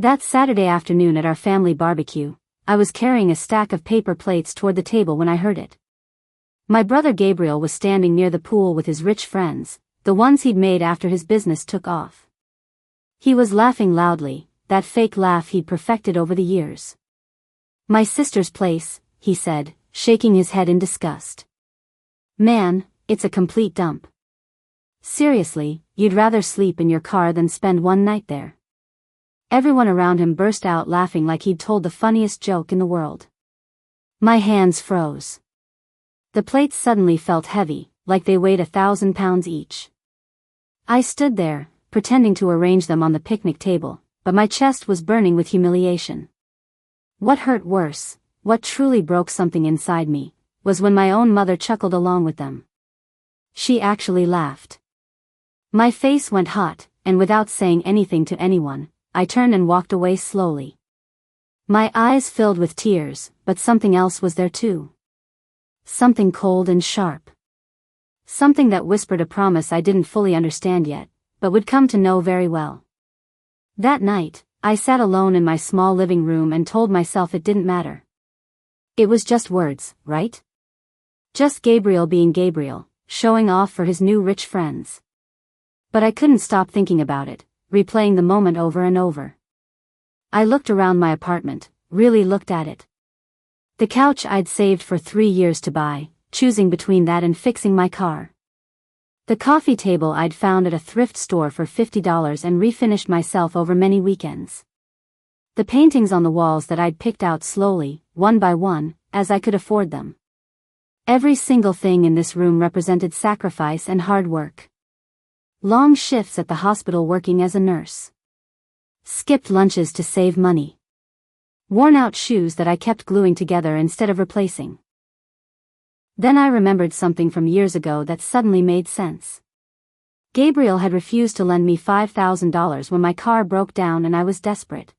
That Saturday afternoon at our family barbecue, I was carrying a stack of paper plates toward the table when I heard it. My brother Gabriel was standing near the pool with his rich friends, the ones he'd made after his business took off. He was laughing loudly, that fake laugh he'd perfected over the years. "My sister's place," he said, shaking his head in disgust. "Man, it's a complete dump. Seriously, you'd rather sleep in your car than spend one night there." Everyone around him burst out laughing like he'd told the funniest joke in the world. My hands froze. The plates suddenly felt heavy, like they weighed 1,000 pounds each. I stood there, pretending to arrange them on the picnic table, but my chest was burning with humiliation. What hurt worse, what truly broke something inside me, was when my own mother chuckled along with them. She actually laughed. My face went hot, and without saying anything to anyone, I turned and walked away slowly. My eyes filled with tears, but something else was there too. Something cold and sharp. Something that whispered a promise I didn't fully understand yet, but would come to know very well. That night, I sat alone in my small living room and told myself it didn't matter. It was just words, right? Just Gabriel being Gabriel, showing off for his new rich friends. But I couldn't stop thinking about it, replaying the moment over and over. I looked around my apartment, really looked at it. The couch I'd saved for 3 years to buy, choosing between that and fixing my car. The coffee table I'd found at a thrift store for $50 and refinished myself over many weekends. The paintings on the walls that I'd picked out slowly, one by one, as I could afford them. Every single thing in this room represented sacrifice and hard work. Long shifts at the hospital working as a nurse. Skipped lunches to save money. Worn-out shoes that I kept gluing together instead of replacing. Then I remembered something from years ago that suddenly made sense. Gabriel had refused to lend me $5,000 when my car broke down and I was desperate.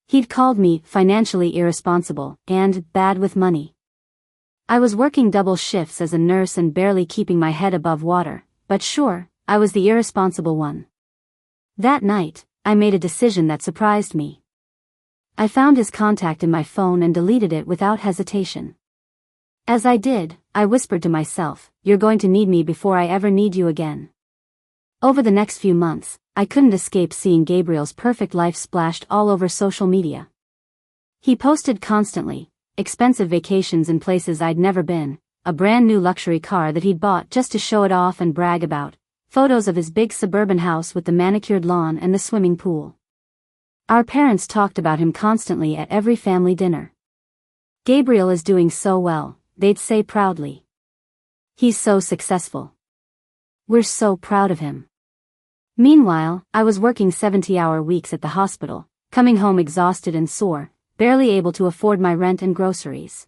He'd called me financially irresponsible and bad with money. I was working double shifts as a nurse and barely keeping my head above water, but sure, I was the irresponsible one. That night, I made a decision that surprised me. I found his contact in my phone and deleted it without hesitation. As I did, I whispered to myself, "You're going to need me before I ever need you again." Over the next few months, I couldn't escape seeing Gabriel's perfect life splashed all over social media. He posted constantly, expensive vacations in places I'd never been, a brand new luxury car that he'd bought just to show it off and brag about, photos of his big suburban house with the manicured lawn and the swimming pool. Our parents talked about him constantly at every family dinner. "Gabriel is doing so well," they'd say proudly. "He's so successful. We're so proud of him." Meanwhile, I was working 70-hour weeks at the hospital, coming home exhausted and sore, barely able to afford my rent and groceries.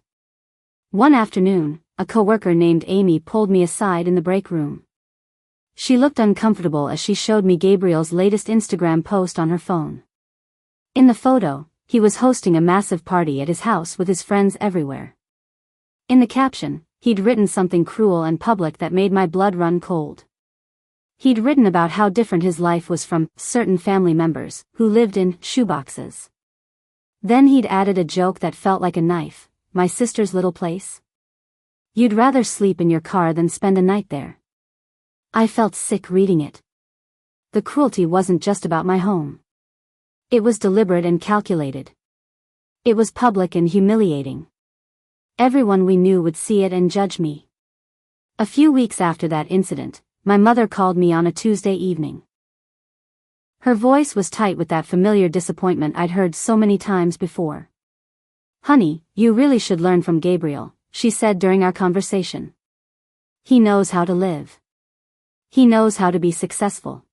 One afternoon, a coworker named Amy pulled me aside in the break room. She looked uncomfortable as she showed me Gabriel's latest Instagram post on her phone. In the photo, he was hosting a massive party at his house with his friends everywhere. In the caption, he'd written something cruel and public that made my blood run cold. He'd written about how different his life was from certain family members who lived in shoeboxes. Then he'd added a joke that felt like a knife, "My sister's little place? You'd rather sleep in your car than spend a night there." I felt sick reading it. The cruelty wasn't just about my home. It was deliberate and calculated. It was public and humiliating. Everyone we knew would see it and judge me. A few weeks after that incident, my mother called me on a Tuesday evening. Her voice was tight with that familiar disappointment I'd heard so many times before. "Honey, you really should learn from Gabriel," she said during our conversation. "He knows how to live. He knows how to be successful.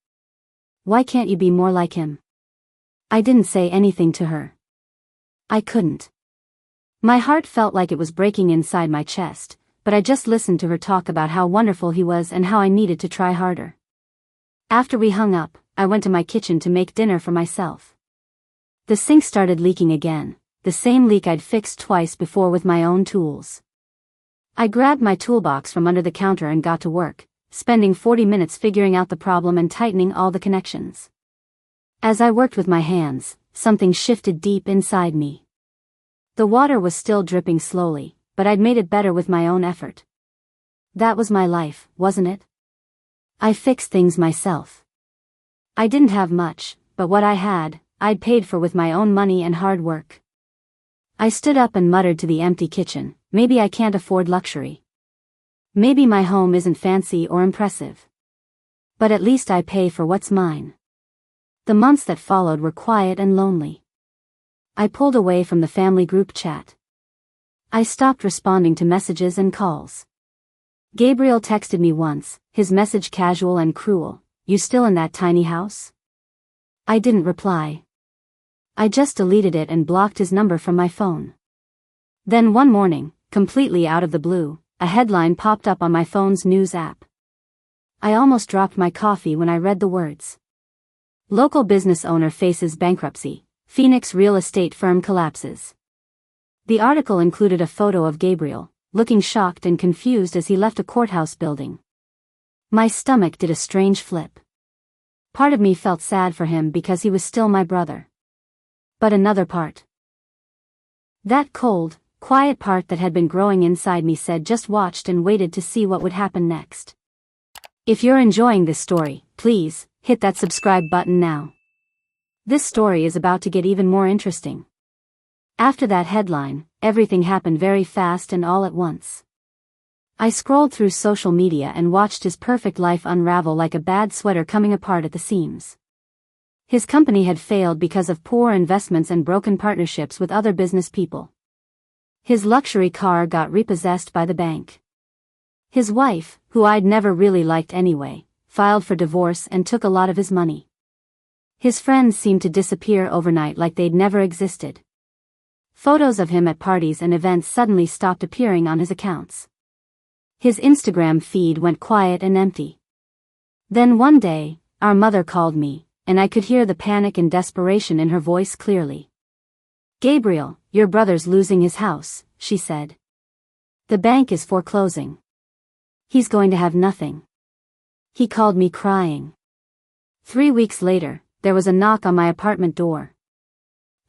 Why can't you be more like him?" I didn't say anything to her. I couldn't. My heart felt like it was breaking inside my chest, but I just listened to her talk about how wonderful he was and how I needed to try harder. After we hung up, I went to my kitchen to make dinner for myself. The sink started leaking again, the same leak I'd fixed twice before with my own tools. I grabbed my toolbox from under the counter and got to work, spending 40 minutes figuring out the problem and tightening all the connections. As I worked with my hands, something shifted deep inside me. The water was still dripping slowly, but I'd made it better with my own effort. That was my life, wasn't it? I fixed things myself. I didn't have much, but what I had, I'd paid for with my own money and hard work. I stood up and muttered to the empty kitchen, maybe I can't afford luxury. Maybe my home isn't fancy or impressive. But at least I pay for what's mine. The months that followed were quiet and lonely. I pulled away from the family group chat. I stopped responding to messages and calls. Gabriel texted me once, his message casual and cruel, "You still in that tiny house?" I didn't reply. I just deleted it and blocked his number from my phone. Then one morning, completely out of the blue, a headline popped up on my phone's news app. I almost dropped my coffee when I read the words. Local business owner faces bankruptcy. Phoenix real estate firm collapses. The article included a photo of Gabriel, looking shocked and confused as he left a courthouse building. My stomach did a strange flip. Part of me felt sad for him because he was still my brother. But another part, that cold, quiet part that had been growing inside me said just watched and waited to see what would happen next. If you're enjoying this story, please, hit that subscribe button now. This story is about to get even more interesting. After that headline, everything happened very fast and all at once. I scrolled through social media and watched his perfect life unravel like a bad sweater coming apart at the seams. His company had failed because of poor investments and broken partnerships with other business people. His luxury car got repossessed by the bank. His wife, who I'd never really liked anyway, filed for divorce and took a lot of his money. His friends seemed to disappear overnight like they'd never existed. Photos of him at parties and events suddenly stopped appearing on his accounts. His Instagram feed went quiet and empty. Then one day, our mother called me, and I could hear the panic and desperation in her voice clearly. "Gabriel, your brother's losing his house," she said. "The bank is foreclosing. He's going to have nothing." He called me crying. 3 weeks later, there was a knock on my apartment door.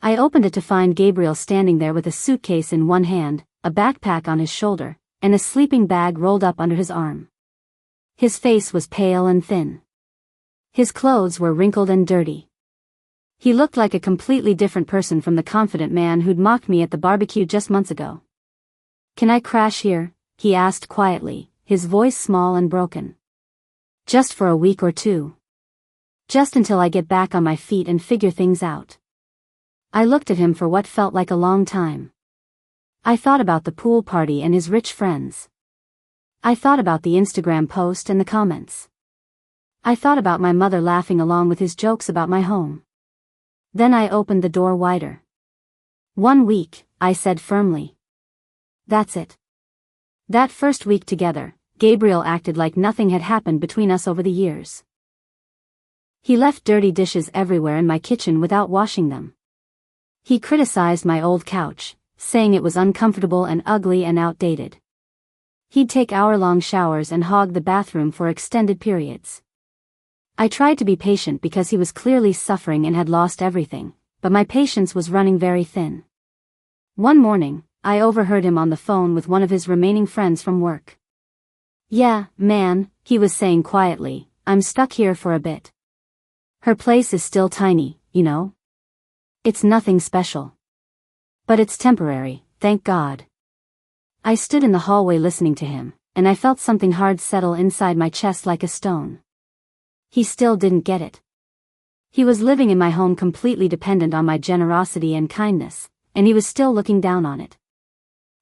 I opened it to find Gabriel standing there with a suitcase in one hand, a backpack on his shoulder, and a sleeping bag rolled up under his arm. His face was pale and thin. His clothes were wrinkled and dirty. He looked like a completely different person from the confident man who'd mocked me at the barbecue just months ago. "Can I crash here?" he asked quietly, his voice small and broken. "Just for a week or two. Just until I get back on my feet and figure things out." I looked at him for what felt like a long time. I thought about the pool party and his rich friends. I thought about the Instagram post and the comments. I thought about my mother laughing along with his jokes about my home. Then I opened the door wider. "1 week," I said firmly. "That's it." That first week together, Gabriel acted like nothing had happened between us over the years. He left dirty dishes everywhere in my kitchen without washing them. He criticized my old couch, saying it was uncomfortable and ugly and outdated. He'd take hour-long showers and hog the bathroom for extended periods. I tried to be patient because he was clearly suffering and had lost everything, but my patience was running very thin. One morning, I overheard him on the phone with one of his remaining friends from work. "Yeah, man," he was saying quietly, "I'm stuck here for a bit. Her place is still tiny, you know. It's nothing special. But it's temporary, thank God." I stood in the hallway listening to him, and I felt something hard settle inside my chest like a stone. He still didn't get it. He was living in my home completely dependent on my generosity and kindness, and he was still looking down on it.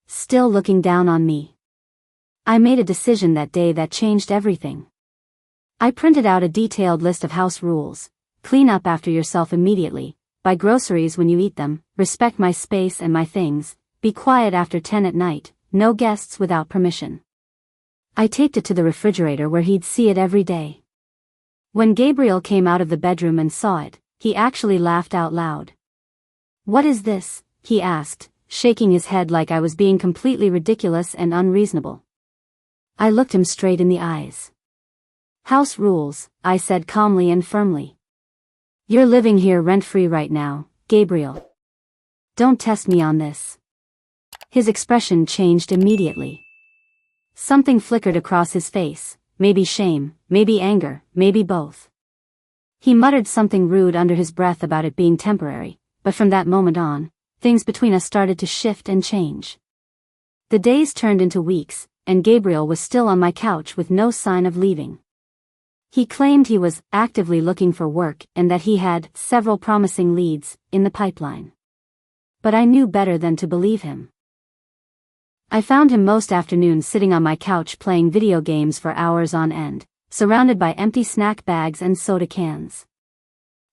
Still looking down on me. I made a decision that day that changed everything. I printed out a detailed list of house rules: clean up after yourself immediately, buy groceries when you eat them, respect my space and my things, be quiet after 10 at night, no guests without permission. I taped it to the refrigerator where he'd see it every day. When Gabriel came out of the bedroom and saw it, he actually laughed out loud. "What is this?" he asked, shaking his head like I was being completely ridiculous and unreasonable. I looked him straight in the eyes. "House rules," I said calmly and firmly. "You're living here rent-free right now, Gabriel. Don't test me on this. His expression changed immediately. Something flickered across his face, maybe shame, maybe anger, maybe both. He muttered something rude under his breath about it being temporary, but from that moment on, things between us started to shift and change. The days turned into weeks, and Gabriel was still on my couch with no sign of leaving. He claimed he was actively looking for work and that he had several promising leads in the pipeline. But I knew better than to believe him. I found him most afternoons sitting on my couch playing video games for hours on end, surrounded by empty snack bags and soda cans.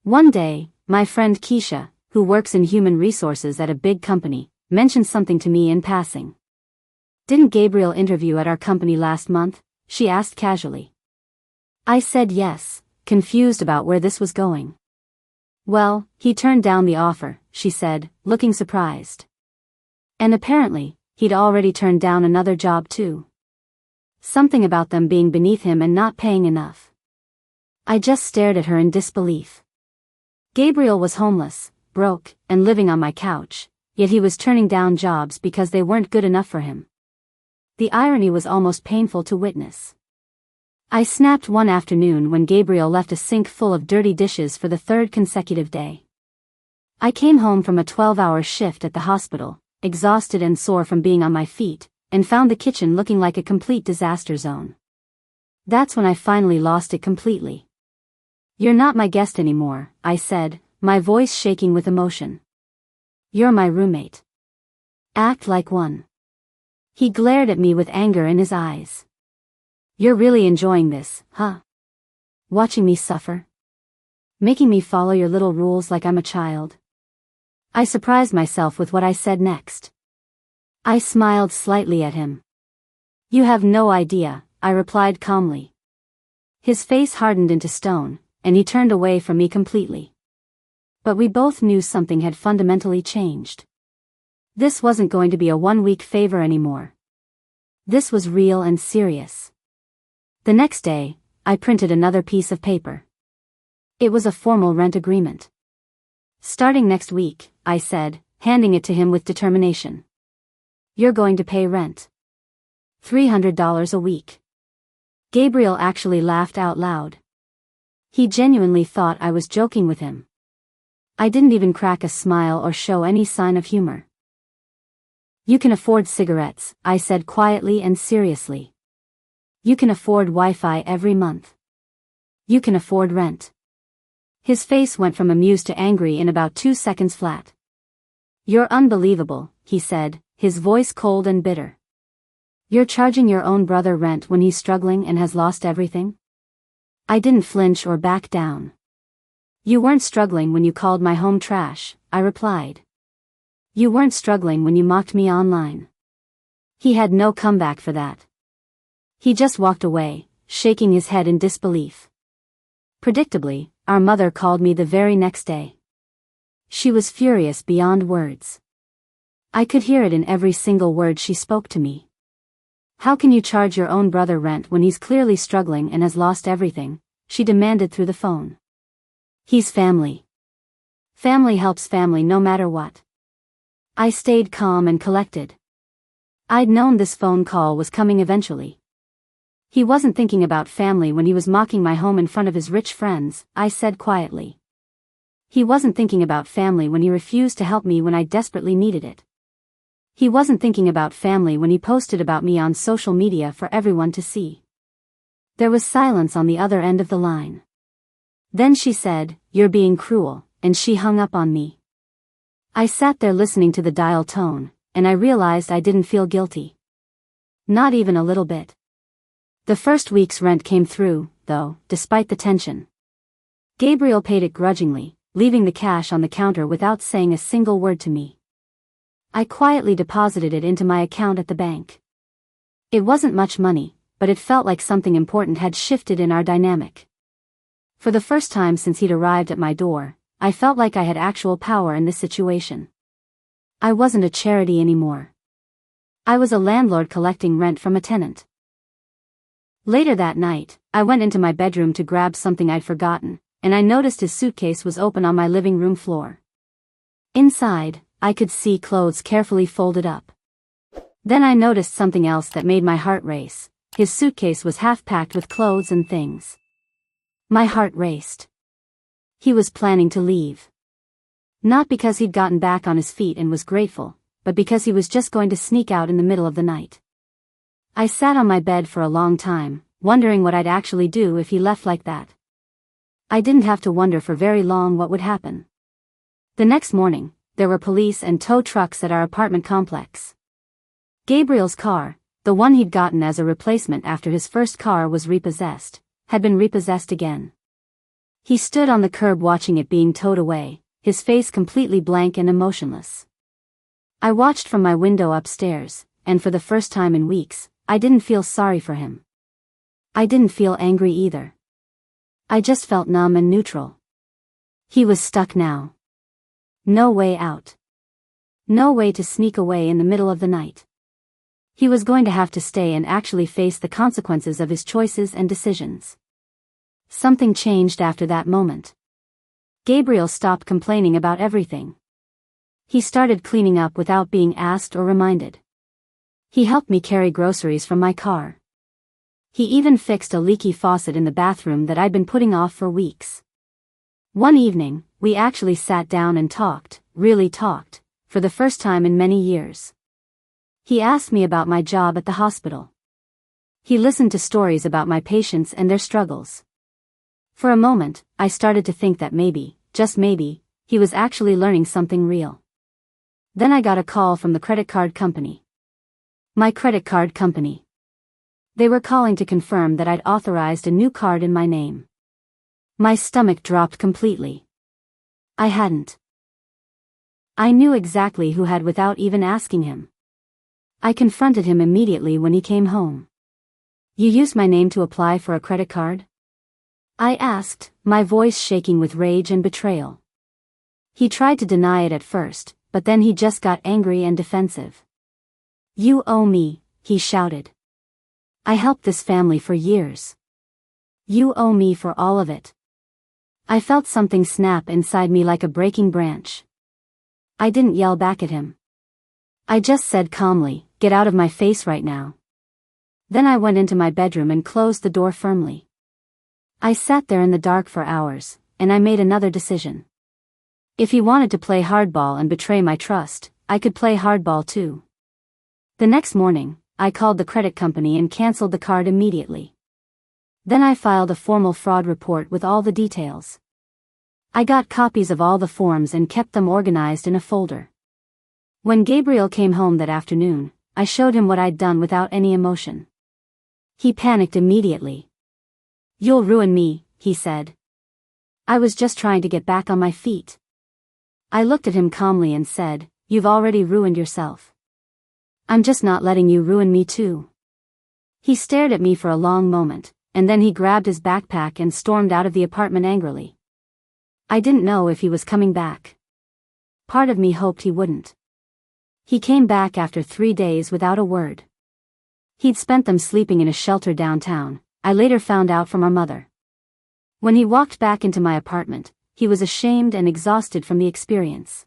One day, my friend Keisha, who works in human resources at a big company, mentioned something to me in passing. "Didn't Gabriel interview at our company last month?" she asked casually. I said yes, confused about where this was going. "Well, he turned down the offer," she said, looking surprised. And apparently, he'd already turned down another job too. Something about them being beneath him and not paying enough. I just stared at her in disbelief. Gabriel was homeless, broke, and living on my couch, yet he was turning down jobs because they weren't good enough for him. The irony was almost painful to witness. I snapped one afternoon when Gabriel left a sink full of dirty dishes for the third consecutive day. I came home from a 12-hour shift at the hospital, exhausted and sore from being on my feet, and found the kitchen looking like a complete disaster zone. That's when I finally lost it completely. "You're not my guest anymore," I said, my voice shaking with emotion. "You're my roommate. Act like one." He glared at me with anger in his eyes. "You're really enjoying this, huh? Watching me suffer? Making me follow your little rules like I'm a child?" I surprised myself with what I said next. I smiled slightly at him. "You have no idea," I replied calmly. His face hardened into stone, and he turned away from me completely. But we both knew something had fundamentally changed. This wasn't going to be a one-week favor anymore. This was real and serious. The next day, I printed another piece of paper. It was a formal rent agreement. "Starting next week," I said, handing it to him with determination. "You're going to pay rent. $300 a week." Gabriel actually laughed out loud. He genuinely thought I was joking with him. I didn't even crack a smile or show any sign of humor. "You can afford cigarettes," I said quietly and seriously. "You can afford Wi-Fi every month. You can afford rent." His face went from amused to angry in about 2 seconds flat. "You're unbelievable," he said, his voice cold and bitter. "You're charging your own brother rent when he's struggling and has lost everything?" I didn't flinch or back down. "You weren't struggling when you called my home trash," I replied. "You weren't struggling when you mocked me online." He had no comeback for that. He just walked away, shaking his head in disbelief. Predictably, our mother called me the very next day. She was furious beyond words. I could hear it in every single word she spoke to me. "How can you charge your own brother rent when he's clearly struggling and has lost everything?" she demanded through the phone. "He's family. Family helps family no matter what." I stayed calm and collected. I'd known this phone call was coming eventually. "He wasn't thinking about family when he was mocking my home in front of his rich friends," I said quietly. "He wasn't thinking about family when he refused to help me when I desperately needed it. He wasn't thinking about family when he posted about me on social media for everyone to see." There was silence on the other end of the line. Then she said, "You're being cruel," and she hung up on me. I sat there listening to the dial tone, and I realized I didn't feel guilty. Not even a little bit. The first week's rent came through, though, despite the tension. Gabriel paid it grudgingly, leaving the cash on the counter without saying a single word to me. I quietly deposited it into my account at the bank. It wasn't much money, but it felt like something important had shifted in our dynamic. For the first time since he'd arrived at my door, I felt like I had actual power in this situation. I wasn't a charity anymore. I was a landlord collecting rent from a tenant. Later that night, I went into my bedroom to grab something I'd forgotten, and I noticed his suitcase was open on my living room floor. Inside, I could see clothes carefully folded up. Then I noticed something else that made my heart race. His suitcase was half packed with clothes and things. My heart raced. He was planning to leave. Not because he'd gotten back on his feet and was grateful, but because he was just going to sneak out in the middle of the night. I sat on my bed for a long time, wondering what I'd actually do if he left like that. I didn't have to wonder for very long what would happen. The next morning, there were police and tow trucks at our apartment complex. Gabriel's car, the one he'd gotten as a replacement after his first car was repossessed, had been repossessed again. He stood on the curb watching it being towed away, his face completely blank and emotionless. I watched from my window upstairs, and for the first time in weeks, I didn't feel sorry for him. I didn't feel angry either. I just felt numb and neutral. He was stuck now. No way out. No way to sneak away in the middle of the night. He was going to have to stay and actually face the consequences of his choices and decisions. Something changed after that moment. Gabriel stopped complaining about everything. He started cleaning up without being asked or reminded. He helped me carry groceries from my car. He even fixed a leaky faucet in the bathroom that I'd been putting off for weeks. One evening, we actually sat down and talked, really talked, for the first time in many years. He asked me about my job at the hospital. He listened to stories about my patients and their struggles. For a moment, I started to think that maybe, just maybe, he was actually learning something real. Then I got a call from the credit card company. My credit card company. They were calling to confirm that I'd authorized a new card in my name. My stomach dropped completely. I hadn't. I knew exactly who had without even asking him. I confronted him immediately when he came home. "You used my name to apply for a credit card?" I asked, my voice shaking with rage and betrayal. He tried to deny it at first, but then he just got angry and defensive. "You owe me," he shouted. "I helped this family for years. You owe me for all of it." I felt something snap inside me like a breaking branch. I didn't yell back at him. I just said calmly, "Get out of my face right now." Then I went into my bedroom and closed the door firmly. I sat there in the dark for hours, and I made another decision. If he wanted to play hardball and betray my trust, I could play hardball too. The next morning, I called the credit company and canceled the card immediately. Then I filed a formal fraud report with all the details. I got copies of all the forms and kept them organized in a folder. When Gabriel came home that afternoon, I showed him what I'd done without any emotion. He panicked immediately. "You'll ruin me," he said. I was just trying to get back on my feet. I looked at him calmly and said, "You've already ruined yourself. I'm just not letting you ruin me too." He stared at me for a long moment, and then he grabbed his backpack and stormed out of the apartment angrily. I didn't know if he was coming back. Part of me hoped he wouldn't. He came back after 3 days without a word. He'd spent them sleeping in a shelter downtown, I later found out from our mother. When he walked back into my apartment, he was ashamed and exhausted from the experience.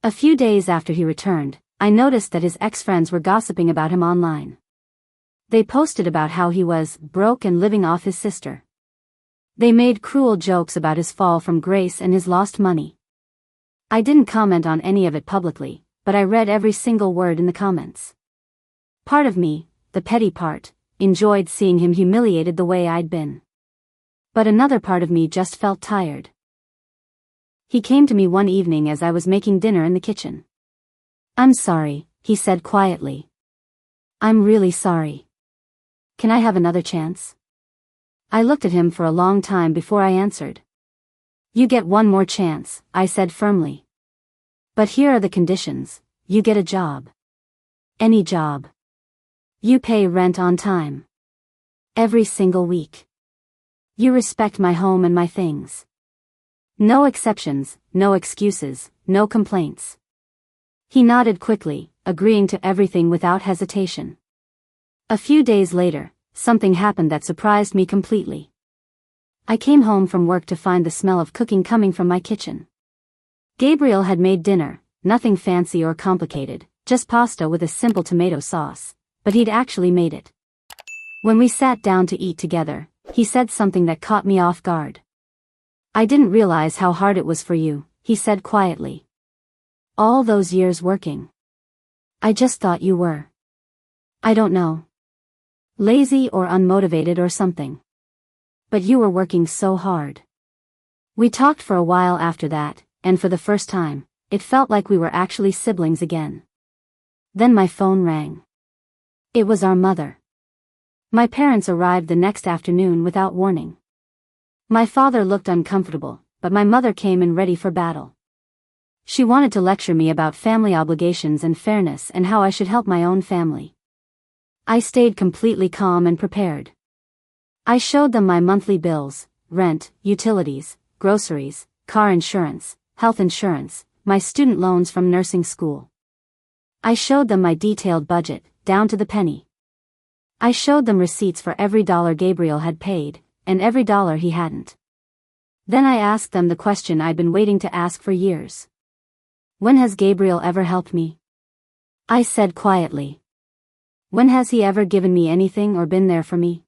A few days after he returned, I noticed that his ex-friends were gossiping about him online. They posted about how he was broke and living off his sister. They made cruel jokes about his fall from grace and his lost money. I didn't comment on any of it publicly, but I read every single word in the comments. Part of me, the petty part, enjoyed seeing him humiliated the way I'd been. But another part of me just felt tired. He came to me one evening as I was making dinner in the kitchen. "I'm sorry," he said quietly. "I'm really sorry. Can I have another chance?" I looked at him for a long time before I answered. "You get one more chance," I said firmly. "But here are the conditions. You get a job. Any job. You pay rent on time. Every single week. You respect my home and my things. No exceptions, no excuses, no complaints." He nodded quickly, agreeing to everything without hesitation. A few days later, something happened that surprised me completely. I came home from work to find the smell of cooking coming from my kitchen. Gabriel had made dinner, nothing fancy or complicated, just pasta with a simple tomato sauce, but he'd actually made it. When we sat down to eat together, he said something that caught me off guard. "I didn't realize how hard it was for you," he said quietly. "All those years working. I just thought you were, I don't know, lazy or unmotivated or something. But you were working so hard." We talked for a while after that, and for the first time, it felt like we were actually siblings again. Then my phone rang. It was our mother. My parents arrived the next afternoon without warning. My father looked uncomfortable, but my mother came in ready for battle. She wanted to lecture me about family obligations and fairness and how I should help my own family. I stayed completely calm and prepared. I showed them my monthly bills, rent, utilities, groceries, car insurance, health insurance, my student loans from nursing school. I showed them my detailed budget, down to the penny. I showed them receipts for every dollar Gabriel had paid, and every dollar he hadn't. Then I asked them the question I'd been waiting to ask for years. When has Gabriel ever helped me? I said quietly. When has he ever given me anything or been there for me?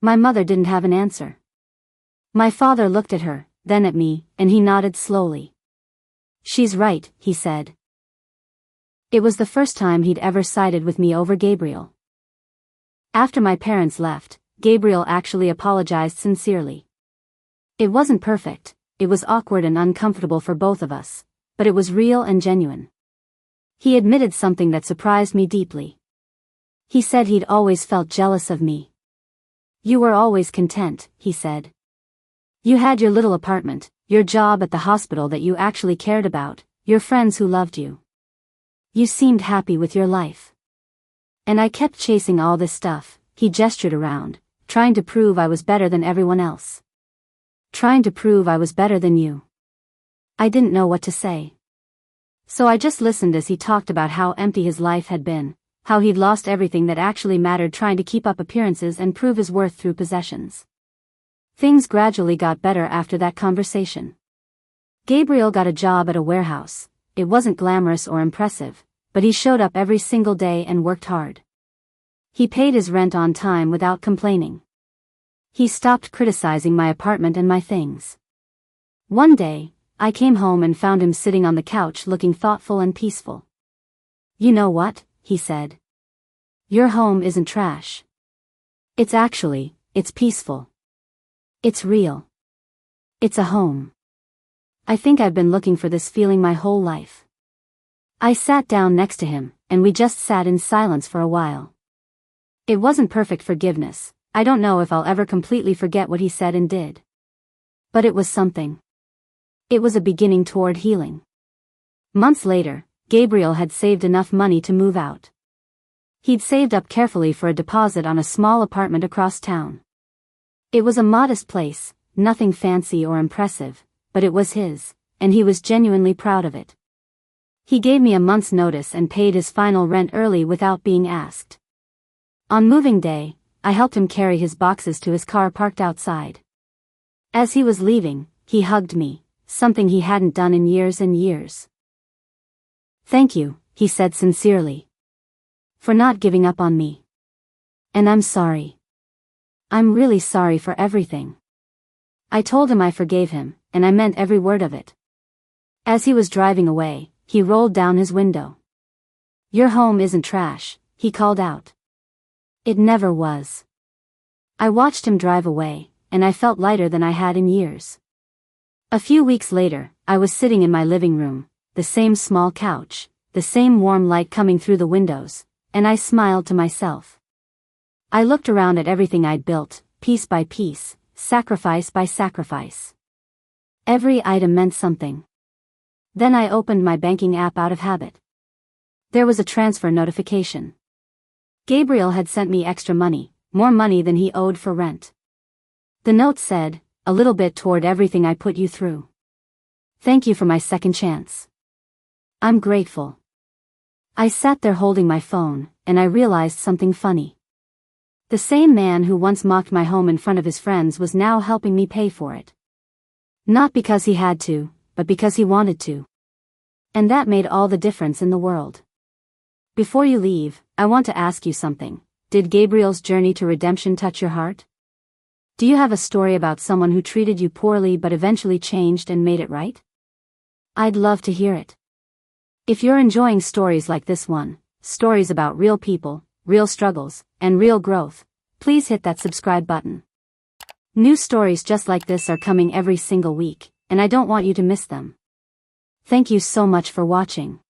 My mother didn't have an answer. My father looked at her, then at me, and he nodded slowly. She's right, he said. It was the first time he'd ever sided with me over Gabriel. After my parents left, Gabriel actually apologized sincerely. It wasn't perfect, it was awkward and uncomfortable for both of us, but it was real and genuine. He admitted something that surprised me deeply. He said he'd always felt jealous of me. You were always content, he said. You had your little apartment, your job at the hospital that you actually cared about, your friends who loved you. You seemed happy with your life. And I kept chasing all this stuff, he gestured around, trying to prove I was better than everyone else. Trying to prove I was better than you. I didn't know what to say. So I just listened as he talked about how empty his life had been, how he'd lost everything that actually mattered trying to keep up appearances and prove his worth through possessions. Things gradually got better after that conversation. Gabriel got a job at a warehouse. It wasn't glamorous or impressive, but he showed up every single day and worked hard. He paid his rent on time without complaining. He stopped criticizing my apartment and my things. One day, I came home and found him sitting on the couch looking thoughtful and peaceful. You know what, he said. Your home isn't trash. It's peaceful. It's real. It's a home. I think I've been looking for this feeling my whole life. I sat down next to him, and we just sat in silence for a while. It wasn't perfect forgiveness. I don't know if I'll ever completely forget what he said and did. But it was something. It was a beginning toward healing. Months later, Gabriel had saved enough money to move out. He'd saved up carefully for a deposit on a small apartment across town. It was a modest place, nothing fancy or impressive, but it was his, and he was genuinely proud of it. He gave me a month's notice and paid his final rent early without being asked. On moving day, I helped him carry his boxes to his car parked outside. As he was leaving, he hugged me, something he hadn't done in years and years. Thank you, he said sincerely. For not giving up on me. And I'm sorry. I'm really sorry for everything. I told him I forgave him, and I meant every word of it. As he was driving away, he rolled down his window. Your home isn't trash, he called out. It never was. I watched him drive away, and I felt lighter than I had in years. A few weeks later, I was sitting in my living room, the same small couch, the same warm light coming through the windows, and I smiled to myself. I looked around at everything I'd built, piece by piece, sacrifice by sacrifice. Every item meant something. Then I opened my banking app out of habit. There was a transfer notification. Gabriel had sent me extra money, more money than he owed for rent. The note said, a little bit toward everything I put you through. Thank you for my second chance. I'm grateful. I sat there holding my phone, and I realized something funny. The same man who once mocked my home in front of his friends was now helping me pay for it. Not because he had to, but because he wanted to. And that made all the difference in the world. Before you leave, I want to ask you something. Did Gabriel's journey to redemption touch your heart? Do you have a story about someone who treated you poorly but eventually changed and made it right? I'd love to hear it. If you're enjoying stories like this one, stories about real people, real struggles, and real growth, please hit that subscribe button. New stories just like this are coming every single week, and I don't want you to miss them. Thank you so much for watching.